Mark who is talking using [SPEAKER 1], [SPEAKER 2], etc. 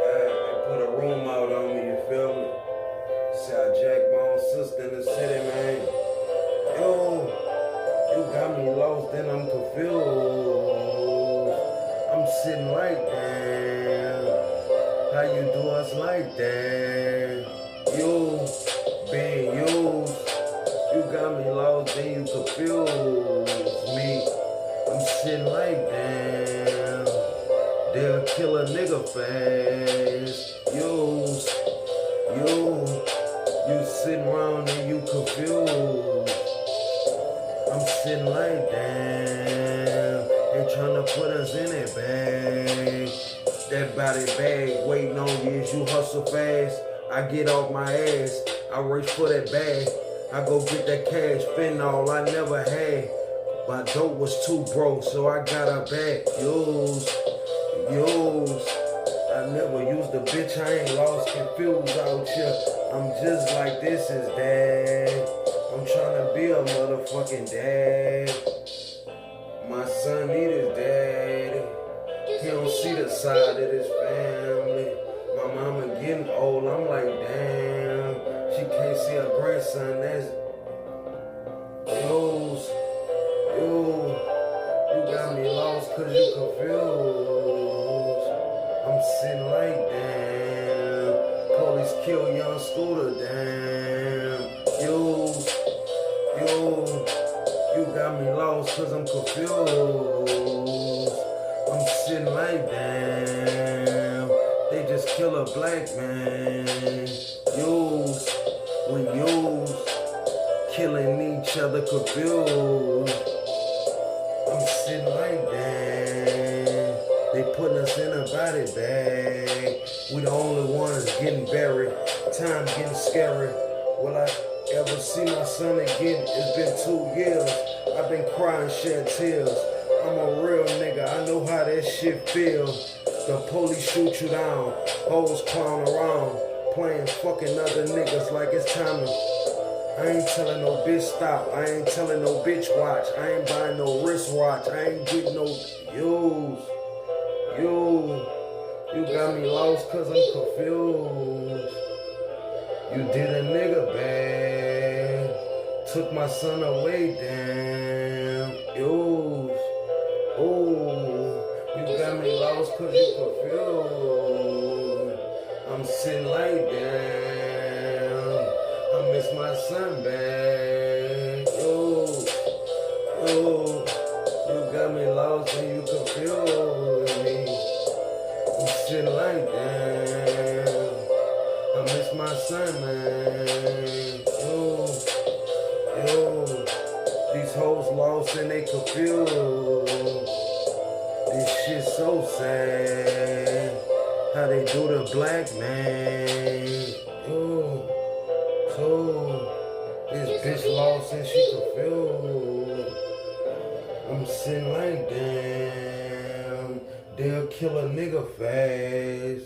[SPEAKER 1] They put a room out on me, you feel me? See, I jacked my own sister in the city, man. Yo, you got me lost, then I'm confused. I'm sitting like, damn, how you do us like that? You being used, you got me lost, then you confused me. I'm sitting like, damn, they'll kill a nigga fast. You sitting around and you confused. I'm sitting like, damn, they tryna put us in that bag. That body bag, waiting on you as you hustle fast. I get off my ass, I reach for that bag. I go get that cash, spend all I never had. My dope was too broke, so I got her back. Used. I never used a bitch, I ain't lost, confused out here. I'm just like this is dad. I'm tryna be a motherfucking dad. My son need his daddy. He don't see the side of his family. My mama getting old, I'm like, damn. She can't see her grandson, that's used. You got me lost cause you confused. I'm sitting like, damn, police kill young scooter, damn. You got me lost cause I'm confused. I'm sitting like, damn, they just kill a black man. We killing each other confused. I'm sitting like, damn, they putting us in a body bag. We the only ones getting buried. Time getting scary. Will I ever see my son again? It's been 2 years. I've been crying, shed tears. I'm a real nigga, I know how that shit feels. The police shoot you down, hoes clown around, playing fucking other niggas like it's time to. I ain't telling no bitch stop, I ain't telling no bitch watch, I ain't buying no wristwatch, I ain't getting no used. You got me lost cause I'm confused. You did a nigga bad, took my son away, damn. You got me lost cause you confused. I'm sitting like, damn, I miss my son back. You got me lost and you confused me. I'm sitting like, damn, I miss my son, man. These hoes lost and they confused. This shit so sad. How they do the black man. This bitch lost and she confused. I'm sitting like, damn, they'll kill a nigga fast.